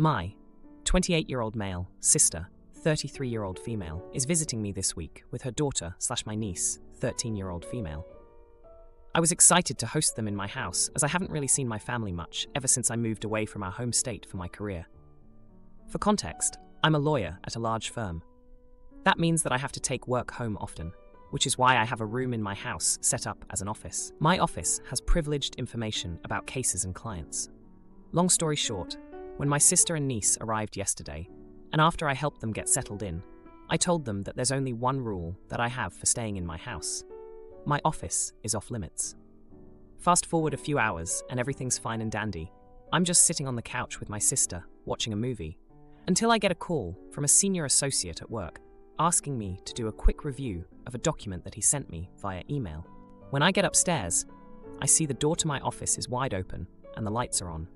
My 28-year-old male sister, 33-year-old female, is visiting me this week with her daughter/my niece, 13-year-old female. I was excited to host them in my house as I haven't really seen my family much ever since I moved away from our home state for my career. For context, I'm a lawyer at a large firm. That means that I have to take work home often, which is why I have a room in my house set up as an office. My office has privileged information about cases and clients. Long story short, when my sister and niece arrived yesterday, and after I helped them get settled in, I told them that there's only one rule that I have for staying in my house. My office is off limits. Fast forward a few hours and everything's fine and dandy. I'm just sitting on the couch with my sister, watching a movie, until I get a call from a senior associate at work asking me to do a quick review of a document that he sent me via email. When I get upstairs, I see the door to my office is wide open and the lights are on.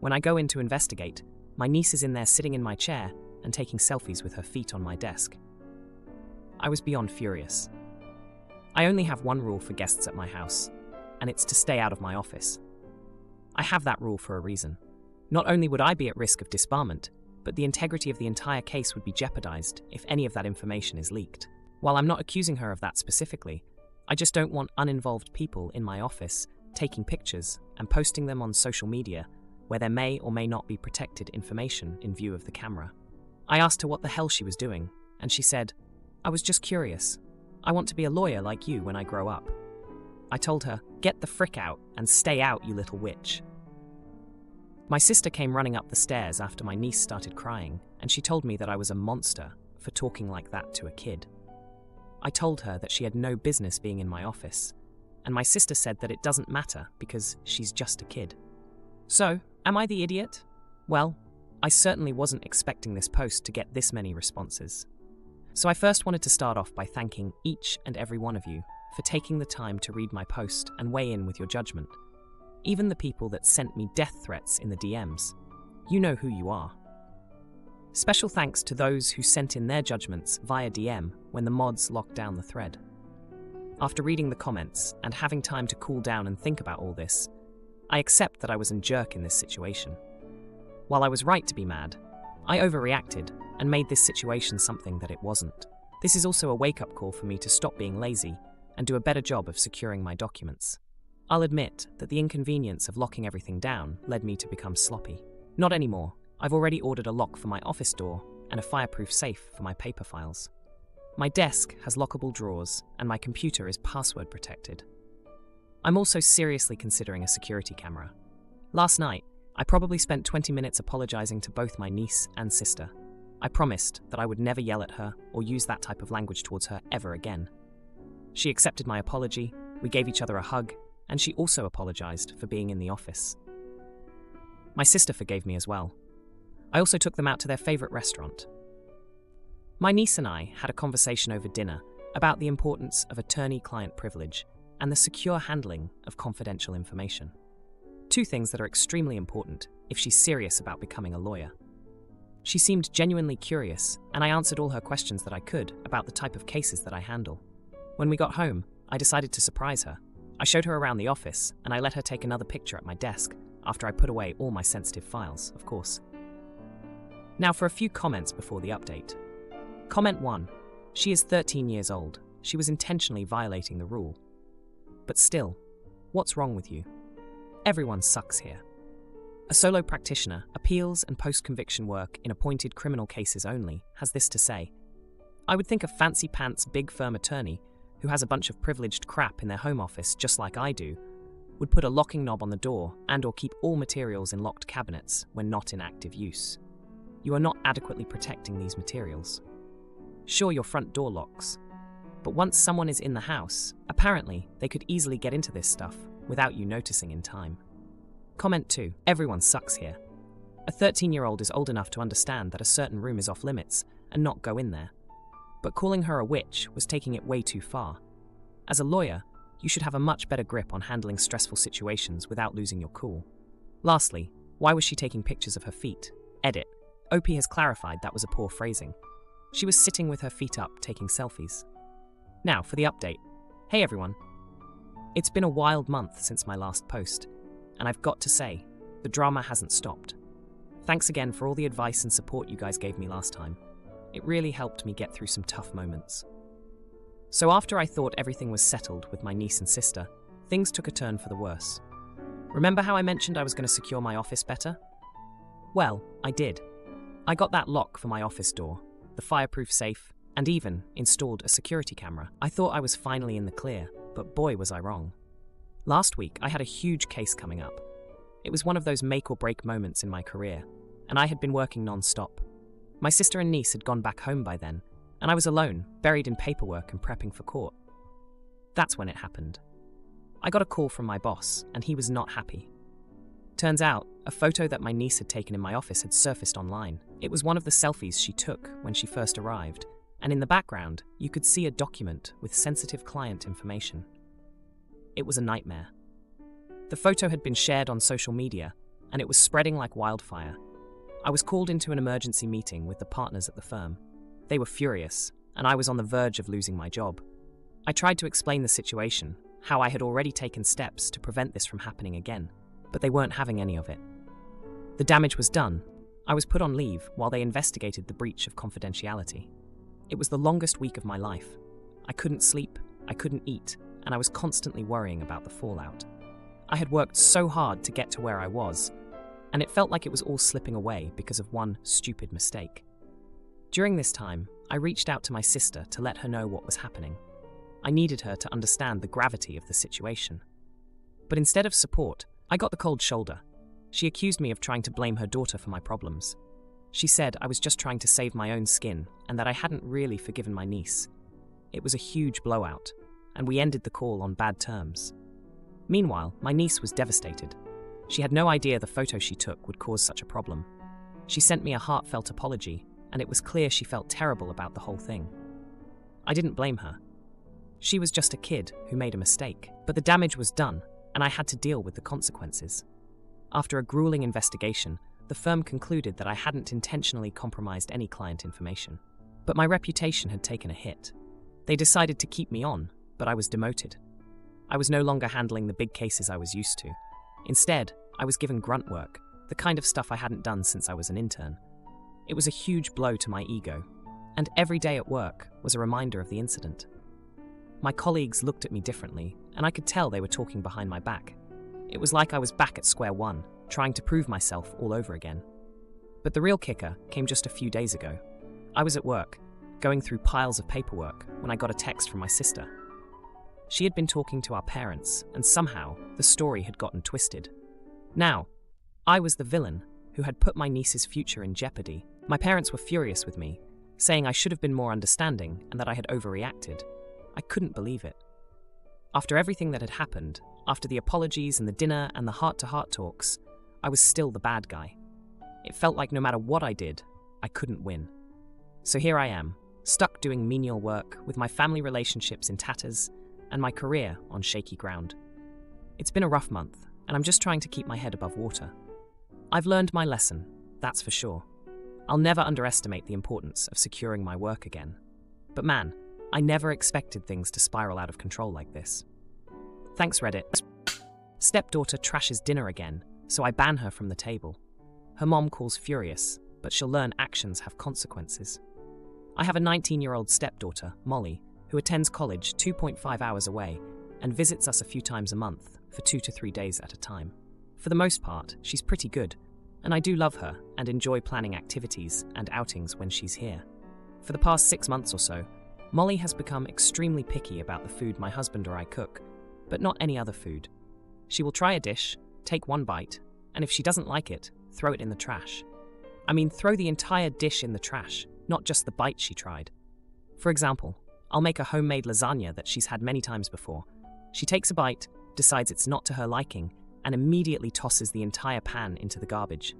When I go in to investigate, my niece is in there sitting in my chair and taking selfies with her feet on my desk. I was beyond furious. I only have one rule for guests at my house, and it's to stay out of my office. I have that rule for a reason. Not only would I be at risk of disbarment, but the integrity of the entire case would be jeopardized if any of that information is leaked. While I'm not accusing her of that specifically, I just don't want uninvolved people in my office taking pictures and posting them on social media where there may or may not be protected information in view of the camera. I asked her what the hell she was doing, and she said, "I was just curious. I want to be a lawyer like you when I grow up." I told her, "Get the frick out and stay out, you little witch." My sister came running up the stairs after my niece started crying, and she told me that I was a monster for talking like that to a kid. I told her that she had no business being in my office, and my sister said that it doesn't matter because she's just a kid. So, am I the idiot? Well, I certainly wasn't expecting this post to get this many responses. So I first wanted to start off by thanking each and every one of you for taking the time to read my post and weigh in with your judgment. Even the people that sent me death threats in the DMs. You know who you are. Special thanks to those who sent in their judgments via DM when the mods locked down the thread. After reading the comments and having time to cool down and think about all this, I accept that I was a jerk in this situation. While I was right to be mad, I overreacted and made this situation something that it wasn't. This is also a wake-up call for me to stop being lazy and do a better job of securing my documents. I'll admit that the inconvenience of locking everything down led me to become sloppy. Not anymore. I've already ordered a lock for my office door and a fireproof safe for my paper files. My desk has lockable drawers and my computer is password protected. I'm also seriously considering a security camera. Last night, I probably spent 20 minutes apologizing to both my niece and sister. I promised that I would never yell at her or use that type of language towards her ever again. She accepted my apology, we gave each other a hug, and she also apologized for being in the office. My sister forgave me as well. I also took them out to their favorite restaurant. My niece and I had a conversation over dinner about the importance of attorney-client privilege and the secure handling of confidential information. Two things that are extremely important if she's serious about becoming a lawyer. She seemed genuinely curious, and I answered all her questions that I could about the type of cases that I handle. When we got home, I decided to surprise her. I showed her around the office, and I let her take another picture at my desk after I put away all my sensitive files, of course. Now for a few comments before the update. Comment 1. She is 13 years old. She was intentionally violating the rule. But still, what's wrong with you? Everyone sucks here. A solo practitioner, appeals and post-conviction work in appointed criminal cases only, has this to say. I would think a fancy-pants big firm attorney who has a bunch of privileged crap in their home office just like I do, would put a locking knob on the door and/or keep all materials in locked cabinets when not in active use. You are not adequately protecting these materials. Sure, your front door locks, but once someone is in the house, apparently they could easily get into this stuff without you noticing in time. Comment 2. Everyone sucks here. A 13-year-old is old enough to understand that a certain room is off limits and not go in there. But calling her a witch was taking it way too far. As a lawyer, you should have a much better grip on handling stressful situations without losing your cool. Lastly, why was she taking pictures of her feet? Edit. OP has clarified that was a poor phrasing. She was sitting with her feet up taking selfies. Now for the update. Hey everyone. It's been a wild month since my last post, and I've got to say, the drama hasn't stopped. Thanks again for all the advice and support you guys gave me last time. It really helped me get through some tough moments. So after I thought everything was settled with my niece and sister, things took a turn for the worse. Remember how I mentioned I was going to secure my office better? Well, I did. I got that lock for my office door, the fireproof safe, and even installed a security camera. I thought I was finally in the clear, but boy was I wrong. Last week, I had a huge case coming up. It was one of those make or break moments in my career, and I had been working non-stop. My sister and niece had gone back home by then, and I was alone, buried in paperwork and prepping for court. That's when it happened. I got a call from my boss, and he was not happy. Turns out, a photo that my niece had taken in my office had surfaced online. It was one of the selfies she took when she first arrived, and in the background, you could see a document with sensitive client information. It was a nightmare. The photo had been shared on social media, and it was spreading like wildfire. I was called into an emergency meeting with the partners at the firm. They were furious, and I was on the verge of losing my job. I tried to explain the situation, how I had already taken steps to prevent this from happening again, but they weren't having any of it. The damage was done. I was put on leave while they investigated the breach of confidentiality. It was the longest week of my life. I couldn't sleep, I couldn't eat, and I was constantly worrying about the fallout. I had worked so hard to get to where I was, and it felt like it was all slipping away because of one stupid mistake. During this time, I reached out to my sister to let her know what was happening. I needed her to understand the gravity of the situation. But instead of support, I got the cold shoulder. She accused me of trying to blame her daughter for my problems. She said I was just trying to save my own skin and that I hadn't really forgiven my niece. It was a huge blowout, and we ended the call on bad terms. Meanwhile, my niece was devastated. She had no idea the photo she took would cause such a problem. She sent me a heartfelt apology, and it was clear she felt terrible about the whole thing. I didn't blame her. She was just a kid who made a mistake, but the damage was done, and I had to deal with the consequences. After a grueling investigation, the firm concluded that I hadn't intentionally compromised any client information. But my reputation had taken a hit. They decided to keep me on, but I was demoted. I was no longer handling the big cases I was used to. Instead, I was given grunt work, the kind of stuff I hadn't done since I was an intern. It was a huge blow to my ego, and every day at work was a reminder of the incident. My colleagues looked at me differently, and I could tell they were talking behind my back. It was like I was back at square one, trying to prove myself all over again. But the real kicker came just a few days ago. I was at work, going through piles of paperwork, when I got a text from my sister. She had been talking to our parents, and somehow the story had gotten twisted. Now, I was the villain who had put my niece's future in jeopardy. My parents were furious with me, saying I should have been more understanding and that I had overreacted. I couldn't believe it. After everything that had happened, after the apologies and the dinner and the heart-to-heart talks, I was still the bad guy. It felt like no matter what I did, I couldn't win. So here I am, stuck doing menial work with my family relationships in tatters and my career on shaky ground. It's been a rough month, and I'm just trying to keep my head above water. I've learned my lesson, that's for sure. I'll never underestimate the importance of securing my work again. But man, I never expected things to spiral out of control like this. Thanks, Reddit. Stepdaughter trashes dinner again, so I ban her from the table. Her mom calls furious, but she'll learn actions have consequences. I have a 19-year-old stepdaughter, Molly, who attends college 2.5 hours away and visits us a few times a month for 2 to 3 days at a time. For the most part, she's pretty good, and I do love her and enjoy planning activities and outings when she's here. For the past 6 months or so, Molly has become extremely picky about the food my husband or I cook, but not any other food. She will try a dish, take one bite, and if she doesn't like it, throw it in the trash. I mean, throw the entire dish in the trash, not just the bite she tried. For example, I'll make a homemade lasagna that she's had many times before. She takes a bite, decides it's not to her liking, and immediately tosses the entire pan into the garbage.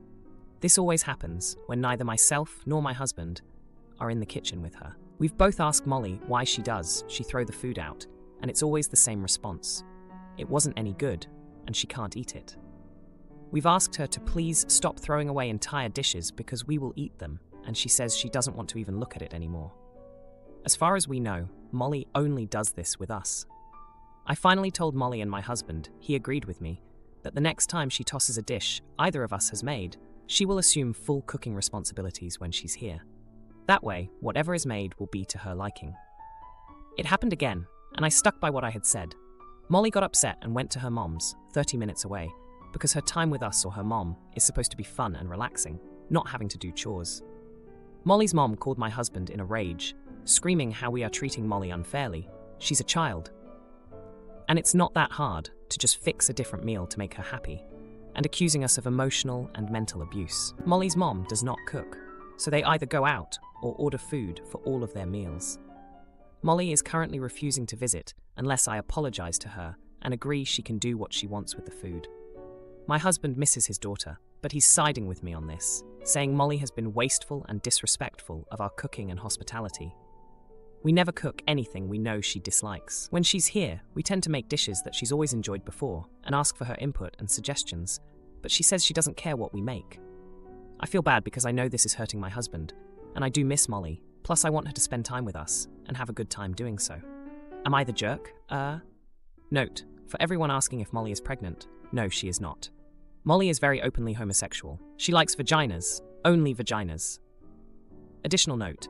This always happens when neither myself nor my husband are in the kitchen with her. We've both asked Molly why she throw the food out, and it's always the same response. It wasn't any good, and she can't eat it. We've asked her to please stop throwing away entire dishes because we will eat them, and she says she doesn't want to even look at it anymore. As far as we know, Molly only does this with us. I finally told Molly and my husband, he agreed with me, that the next time she tosses a dish either of us has made, She will assume full cooking responsibilities when she's here. That way, whatever is made will be to her liking. It happened again, and I stuck by what I had said. Molly got upset and went to her mom's, 30 minutes away, because her time with us or her mom is supposed to be fun and relaxing, not having to do chores. Molly's mom called my husband in a rage, screaming how we are treating Molly unfairly. She's a child. And it's not that hard to just fix a different meal to make her happy, and accusing us of emotional and mental abuse. Molly's mom does not cook, so they either go out or order food for all of their meals. Molly is currently refusing to visit unless I apologize to her and agree she can do what she wants with the food. My husband misses his daughter, but he's siding with me on this, saying Molly has been wasteful and disrespectful of our cooking and hospitality. We never cook anything we know she dislikes. When she's here, we tend to make dishes that she's always enjoyed before and ask for her input and suggestions, but she says she doesn't care what we make. I feel bad because I know this is hurting my husband, and I do miss Molly, plus I want her to spend time with us and have a good time doing so. Am I the jerk? Note, for everyone asking if Molly is pregnant, no, she is not. Molly is very openly homosexual. She likes vaginas, only vaginas. Additional note,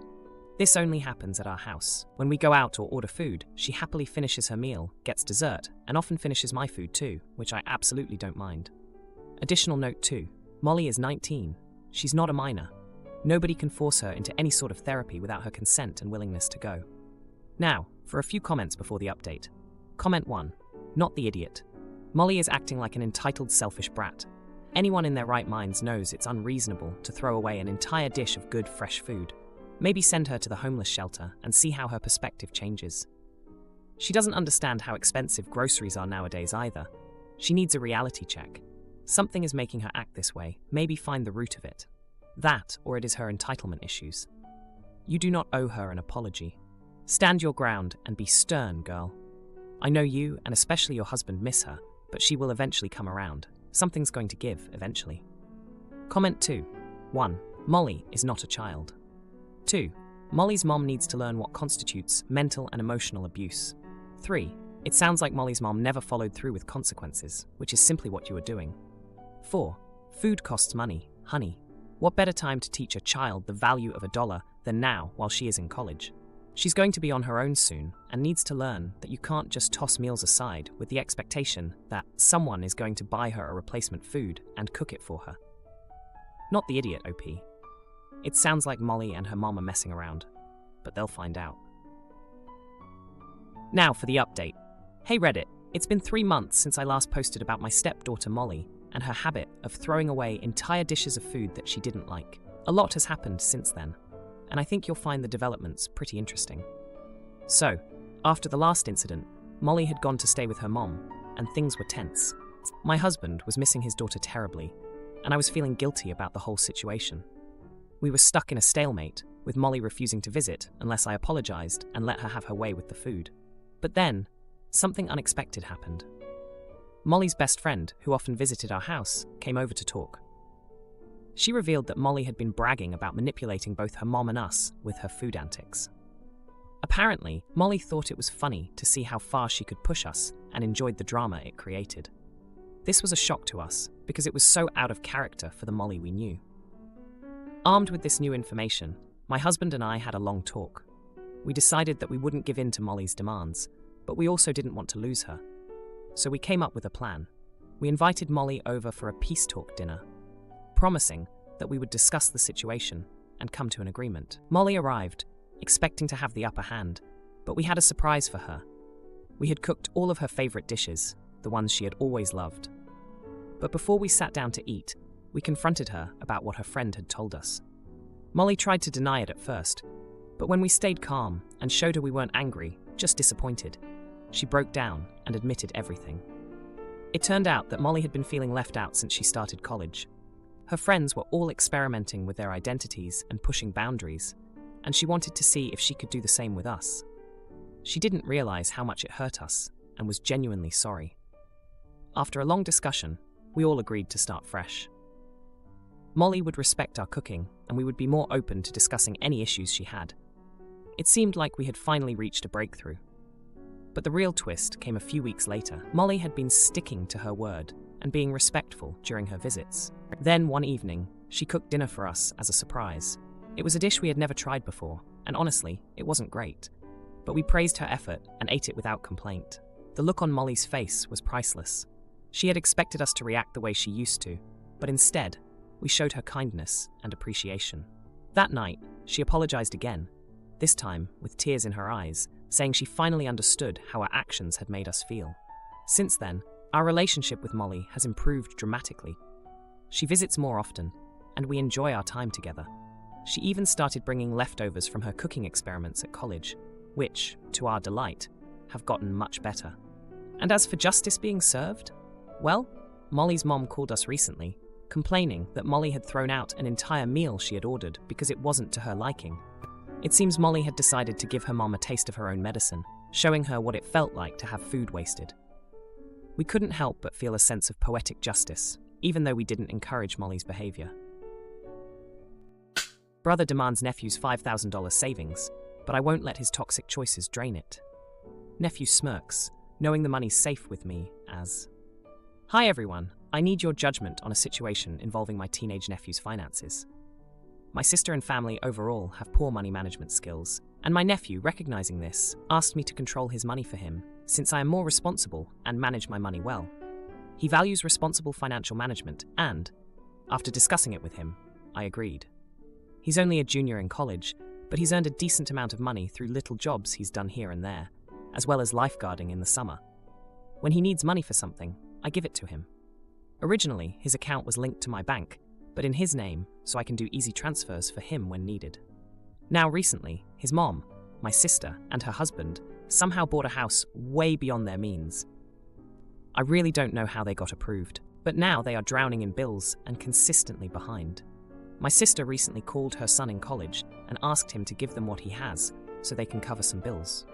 this only happens at our house. When we go out or order food, she happily finishes her meal, gets dessert, and often finishes my food too, which I absolutely don't mind. Additional note too, Molly is 19. She's not a minor. Nobody can force her into any sort of therapy without her consent and willingness to go. Now, for a few comments before the update. Comment 1. Not the idiot. Molly is acting like an entitled, selfish brat. Anyone in their right minds knows it's unreasonable to throw away an entire dish of good, fresh food. Maybe send her to the homeless shelter and see how her perspective changes. She doesn't understand how expensive groceries are nowadays either. She needs a reality check. Something is making her act this way. Maybe find the root of it. That, or it is her entitlement issues. You do not owe her an apology. Stand your ground and be stern, girl. I know you, and especially your husband, miss her, but she will eventually come around. Something's going to give, eventually. Comment 2. 1. Molly is not a child. 2. Molly's mom needs to learn what constitutes mental and emotional abuse. 3. It sounds like Molly's mom never followed through with consequences, which is simply what you are doing. 4. Food costs money, honey. What better time to teach a child the value of $1 than now while she is in college? She's going to be on her own soon and needs to learn that you can't just toss meals aside with the expectation that someone is going to buy her a replacement food and cook it for her. Not the idiot, OP. It sounds like Molly and her mom are messing around, but they'll find out. Now for the update. Hey Reddit, it's been 3 months since I last posted about my stepdaughter Molly and her habit of throwing away entire dishes of food that she didn't like. A lot has happened since then, and I think you'll find the developments pretty interesting. So, after the last incident, Molly had gone to stay with her mom, and things were tense. My husband was missing his daughter terribly, and I was feeling guilty about the whole situation. We were stuck in a stalemate, with Molly refusing to visit unless I apologized and let her have her way with the food. But then, something unexpected happened. Molly's best friend, who often visited our house, came over to talk. She revealed that Molly had been bragging about manipulating both her mom and us with her food antics. Apparently, Molly thought it was funny to see how far she could push us and enjoyed the drama it created. This was a shock to us because it was so out of character for the Molly we knew. Armed with this new information, my husband and I had a long talk. We decided that we wouldn't give in to Molly's demands, but we also didn't want to lose her. So we came up with a plan. We invited Molly over for a peace talk dinner, promising that we would discuss the situation and come to an agreement. Molly arrived, expecting to have the upper hand, but we had a surprise for her. We had cooked all of her favorite dishes, the ones she had always loved. But before we sat down to eat, we confronted her about what her friend had told us. Molly tried to deny it at first, but when we stayed calm and showed her we weren't angry, just disappointed, she broke down and admitted everything. It turned out that Molly had been feeling left out since she started college. Her friends were all experimenting with their identities and pushing boundaries, and she wanted to see if she could do the same with us. She didn't realize how much it hurt us and was genuinely sorry. After a long discussion, we all agreed to start fresh. Molly would respect our cooking, and we would be more open to discussing any issues she had. It seemed like we had finally reached a breakthrough. But the real twist came a few weeks later. Molly had been sticking to her word and being respectful during her visits. Then, one evening, She cooked dinner for us as a surprise. It was a dish we had never tried before, and honestly, it wasn't great. But we praised her effort and ate it without complaint. The look on Molly's face was priceless. She had expected us to react the way she used to, but instead, we showed her kindness and appreciation. That night, she apologized again, this time with tears in her eyes, saying she finally understood how our actions had made us feel. Since then, our relationship with Molly has improved dramatically. She visits more often, and we enjoy our time together. She even started bringing leftovers from her cooking experiments at college, which, to our delight, have gotten much better. And as for justice being served, well, Molly's mom called us recently, complaining that Molly had thrown out an entire meal she had ordered because it wasn't to her liking. It seems Molly had decided to give her mom a taste of her own medicine, showing her what it felt like to have food wasted. We couldn't help but feel a sense of poetic justice, even though we didn't encourage Molly's behavior. Brother demands nephew's $5,000 savings, but I won't let his toxic choices drain it. Nephew smirks, knowing the money's safe with me as, "Hi everyone, I need your judgment on a situation involving my teenage nephew's finances. My sister and family overall have poor money management skills, and my nephew, recognizing this, asked me to control his money for him, since I am more responsible and manage my money well. He values responsible financial management and, after discussing it with him, I agreed. He's only a junior in college, but he's earned a decent amount of money through little jobs he's done here and there, as well as lifeguarding in the summer. When he needs money for something, I give it to him. Originally, his account was linked to my bank, but in his name, so I can do easy transfers for him when needed. Now recently, his mom, my sister, and her husband somehow bought a house way beyond their means. I really don't know how they got approved, but now they are drowning in bills and consistently behind. My sister recently called her son in college and asked him to give them what he has so they can cover some bills.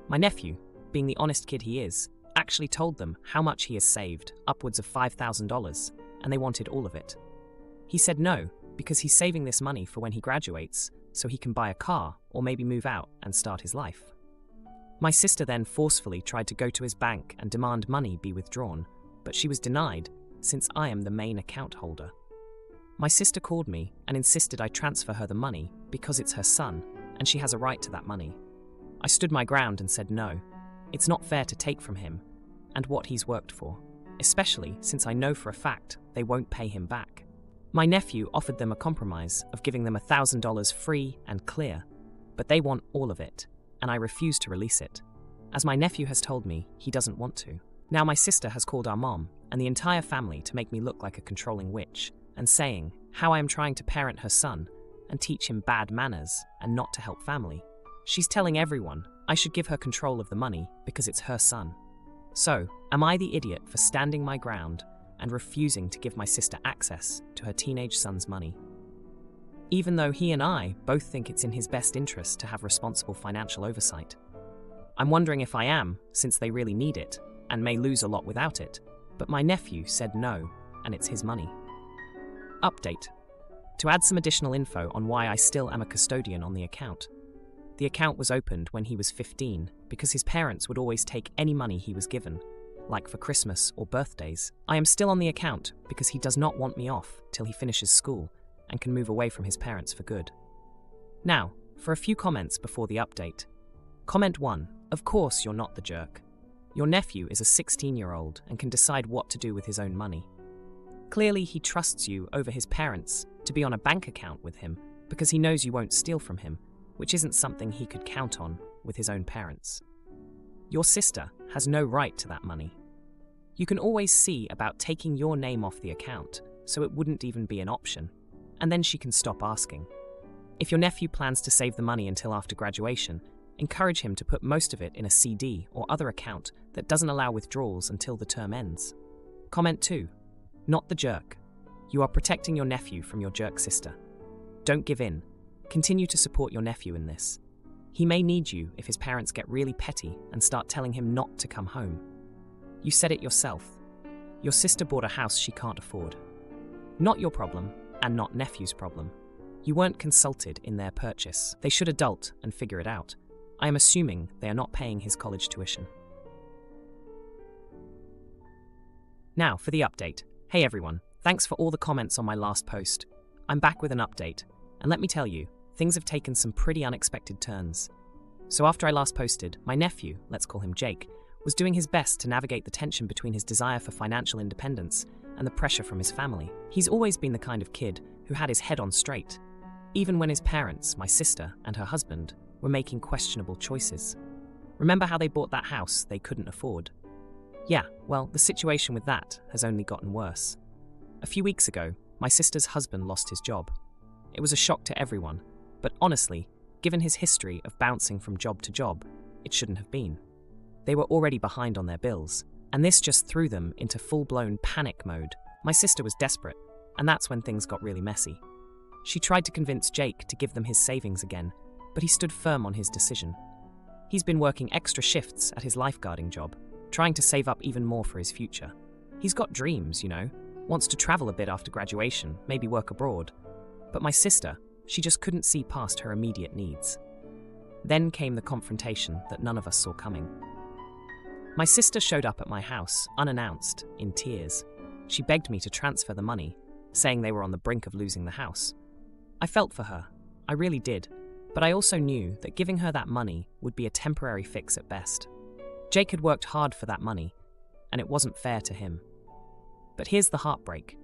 My nephew, being the honest kid he is, actually told them how much he has saved, upwards of $5,000, and they wanted all of it. He said no, because he's saving this money for when he graduates, so he can buy a car or maybe move out and start his life. My sister then forcefully tried to go to his bank and demand money be withdrawn, but she was denied since I am the main account holder. My sister called me and insisted I transfer her the money because it's her son and she has a right to that money. I stood my ground and said no, it's not fair to take from him and what he's worked for, especially since I know for a fact they won't pay him back. My nephew offered them a compromise of giving them $1,000 free and clear, but they want all of it, and I refuse to release it, as my nephew has told me he doesn't want to. Now my sister has called our mom and the entire family to make me look like a controlling witch, and saying how I am trying to parent her son and teach him bad manners and not to help family. She's telling everyone I should give her control of the money because it's her son. So, am I the idiot for standing my ground and refusing to give my sister access to her teenage son's money? Even though he and I both think it's in his best interest to have responsible financial oversight. I'm wondering if I am, since they really need it and may lose a lot without it, but my nephew said no, and it's his money. Update. To add some additional info on why I still am a custodian on the account. The account was opened when he was 15 because his parents would always take any money he was given, like for Christmas or birthdays. I am still on the account because he does not want me off till he finishes school and can move away from his parents for good. Now, for a few comments before the update. Comment 1. Of course you're not the jerk. Your nephew is a 16-year-old and can decide what to do with his own money. Clearly he trusts you over his parents to be on a bank account with him because he knows you won't steal from him, which isn't something he could count on with his own parents. Your sister has no right to that money. You can always see about taking your name off the account, so it wouldn't even be an option, and then she can stop asking. If your nephew plans to save the money until after graduation, encourage him to put most of it in a CD or other account that doesn't allow withdrawals until the term ends. Comment 2. Not the jerk. You are protecting your nephew from your jerk sister. Don't give in. Continue to support your nephew in this. He may need you if his parents get really petty and start telling him not to come home. You said it yourself. Your sister bought a house she can't afford. Not your problem, and not nephew's problem. You weren't consulted in their purchase. They should adult and figure it out. I am assuming they are not paying his college tuition. Now for the update. Hey everyone, thanks for all the comments on my last post. I'm back with an update, and let me tell you, things have taken some pretty unexpected turns. So after I last posted, my nephew, let's call him Jake, was doing his best to navigate the tension between his desire for financial independence and the pressure from his family. He's always been the kind of kid who had his head on straight, even when his parents, my sister and her husband, were making questionable choices. Remember how they bought that house they couldn't afford? Yeah, well, the situation with that has only gotten worse. A few weeks ago, my sister's husband lost his job. It was a shock to everyone, but honestly, given his history of bouncing from job to job, it shouldn't have been. They were already behind on their bills, and this just threw them into full-blown panic mode. My sister was desperate, and that's when things got really messy. She tried to convince Jake to give them his savings again, but he stood firm on his decision. He's been working extra shifts at his lifeguarding job, trying to save up even more for his future. He's got dreams, wants to travel a bit after graduation, maybe work abroad. But my sister, she just couldn't see past her immediate needs. Then came the confrontation that none of us saw coming. My sister showed up at my house, unannounced, in tears. She begged me to transfer the money, saying they were on the brink of losing the house. I felt for her, I really did, but I also knew that giving her that money would be a temporary fix at best. Jake had worked hard for that money, and it wasn't fair to him. But here's the heartbreak.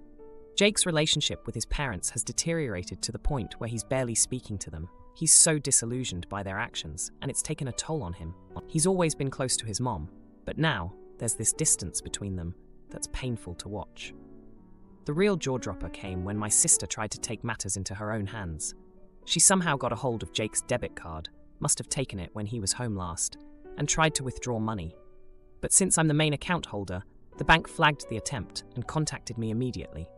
Jake's relationship with his parents has deteriorated to the point where he's barely speaking to them. He's so disillusioned by their actions, and it's taken a toll on him. He's always been close to his mom, but now there's this distance between them that's painful to watch. The real jaw-dropper came when my sister tried to take matters into her own hands. She somehow got a hold of Jake's debit card, must have taken it when he was home last, and tried to withdraw money. But since I'm the main account holder, the bank flagged the attempt and contacted me immediately.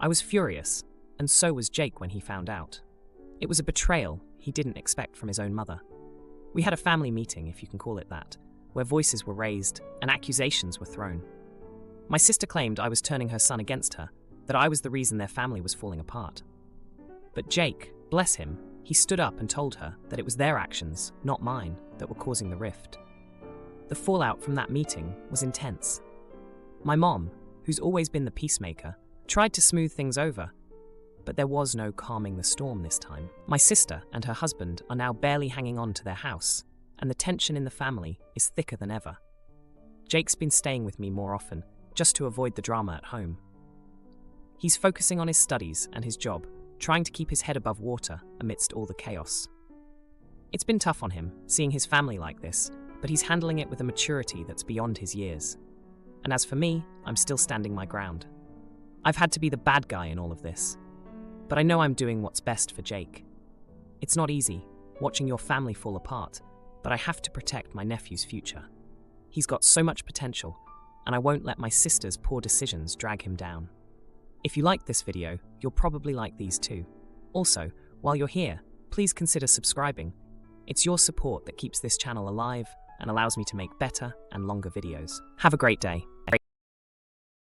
I was furious, and so was Jake when he found out. It was a betrayal he didn't expect from his own mother. We had a family meeting, if you can call it that, where voices were raised and accusations were thrown. My sister claimed I was turning her son against her, that I was the reason their family was falling apart. But Jake, bless him, he stood up and told her that it was their actions, not mine, that were causing the rift. The fallout from that meeting was intense. My mom, who's always been the peacemaker, tried to smooth things over, but there was no calming the storm this time. My sister and her husband are now barely hanging on to their house, and the tension in the family is thicker than ever. Jake's been staying with me more often, just to avoid the drama at home. He's focusing on his studies and his job, trying to keep his head above water amidst all the chaos. It's been tough on him, seeing his family like this, but he's handling it with a maturity that's beyond his years. And as for me, I'm still standing my ground. I've had to be the bad guy in all of this, but I know I'm doing what's best for Jake. It's not easy, watching your family fall apart, but I have to protect my nephew's future. He's got so much potential, and I won't let my sister's poor decisions drag him down. If you liked this video, you'll probably like these too. Also, while you're here, please consider subscribing. It's your support that keeps this channel alive and allows me to make better and longer videos. Have a great day.